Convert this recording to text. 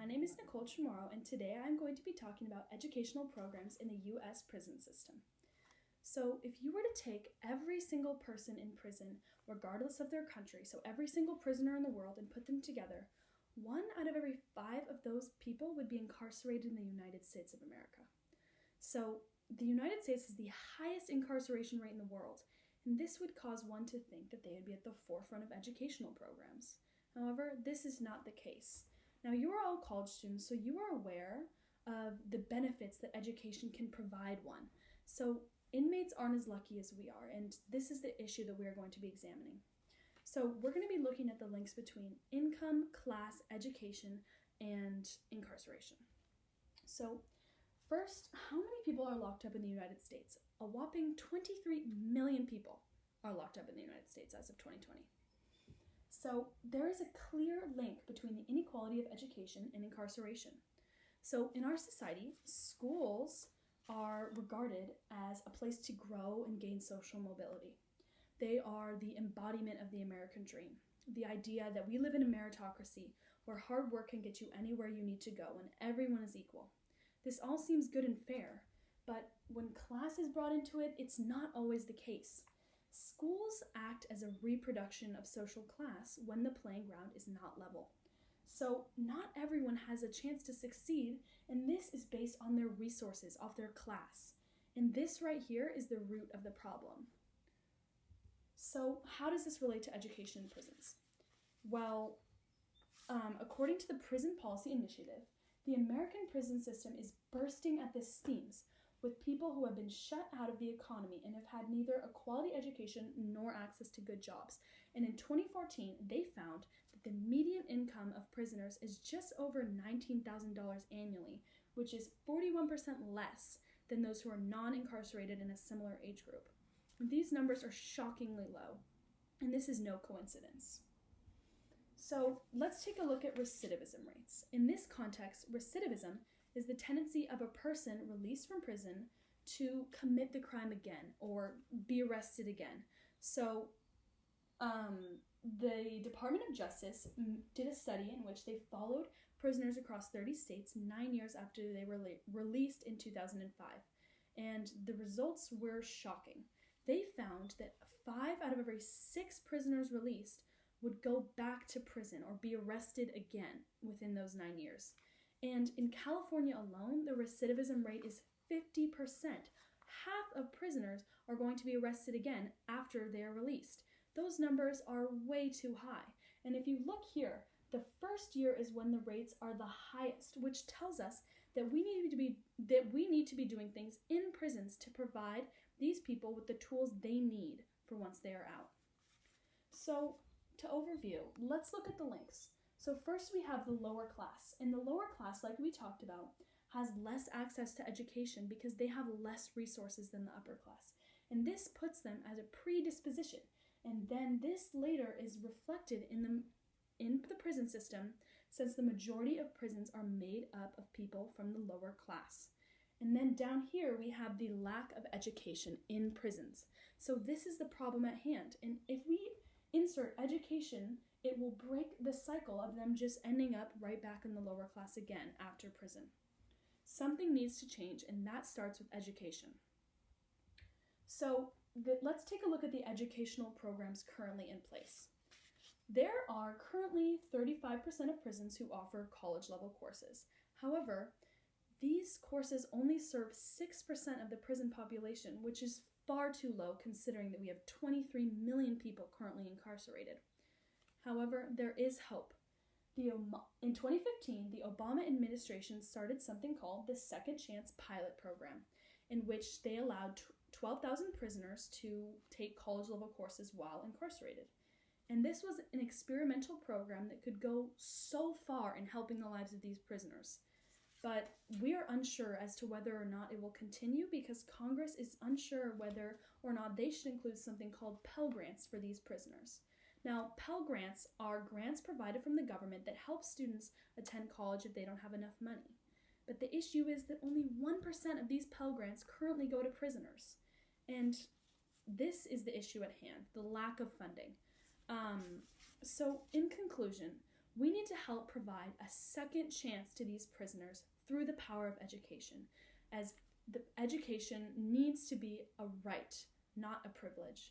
My name is Nicole Chamorro, and today I'm going to be talking about educational programs in the U.S. prison system. So, if you were to take every single person in prison, regardless of their country, so every single prisoner in the world, and put them together, 1 out of every 5 of those people would be incarcerated in the United States of America. So, the United States is the highest incarceration rate in the world, and this would cause one to think that they would be at the forefront of educational programs. However, this is not the case. Now, you are all college students, so you are aware of the benefits that education can provide one. So, inmates aren't as lucky as we are, and this is the issue that we are going to be examining. So, we're going to be looking at the links between income, class, education, and incarceration. So, first, how many people are locked up in the United States? A whopping 23 million people are locked up in the United States as of 2020. So there is a clear link between the inequality of education and incarceration. So in our society, schools are regarded as a place to grow and gain social mobility. They are the embodiment of the American dream, the idea that we live in a meritocracy where hard work can get you anywhere you need to go and everyone is equal. This all seems good and fair, but when class is brought into it, it's not always the case. Schools act as a reproduction of social class when the playing ground is not level. So not everyone has a chance to succeed, and this is based on their resources, off their class. And this right here is the root of the problem. So how does this relate to education in prisons? Well, according to the Prison Policy Initiative, the American prison system is bursting at the seams with people who have been shut out of the economy and have had neither a quality education nor access to good jobs. And in 2014, they found that the median income of prisoners is just over $19,000 annually, which is 41% less than those who are non-incarcerated in a similar age group. These numbers are shockingly low, and this is no coincidence. So let's take a look at recidivism rates. In this context, recidivism is the tendency of a person released from prison to commit the crime again or be arrested again. So the Department of Justice did a study in which they followed prisoners across 30 states 9 years after they were released in 2005. And the results were shocking. They found that 5 out of every 6 prisoners released would go back to prison or be arrested again within those 9 years. And in California alone, the recidivism rate is 50%. Half of prisoners are going to be arrested again after they are released. Those numbers are way too high. And if you look here, the first year is when the rates are the highest, which tells us that we need to be doing things in prisons to provide these people with the tools they need for once they are out. So, to overview, let's look at the links. So first we have the lower class. And the lower class, like we talked about, has less access to education because they have less resources than the upper class. And this puts them at a predisposition. And then this later is reflected in the prison system, since the majority of prisons are made up of people from the lower class. And then down here we have the lack of education in prisons. So this is the problem at hand. And if we insert education, it will break the cycle of them just ending up right back in the lower class again after prison. Something needs to change, and that starts with education. So let's take a look at the educational programs currently in place. There are currently 35% of prisons who offer college-level courses. However, these courses only serve 6% of the prison population, which is far too low considering that we have 23 million people currently incarcerated. However, there is hope. In 2015, the Obama administration started something called the Second Chance Pilot Program, in which they allowed 12,000 prisoners to take college-level courses while incarcerated. And this was an experimental program that could go so far in helping the lives of these prisoners. But we are unsure as to whether or not it will continue because Congress is unsure whether or not they should include something called Pell Grants for these prisoners. Now, Pell Grants are grants provided from the government that help students attend college if they don't have enough money. But the issue is that only 1% of these Pell Grants currently go to prisoners. And this is the issue at hand, the lack of funding. So in conclusion, We need to help provide a second chance to these prisoners through the power of education, as the education needs to be a right, not a privilege.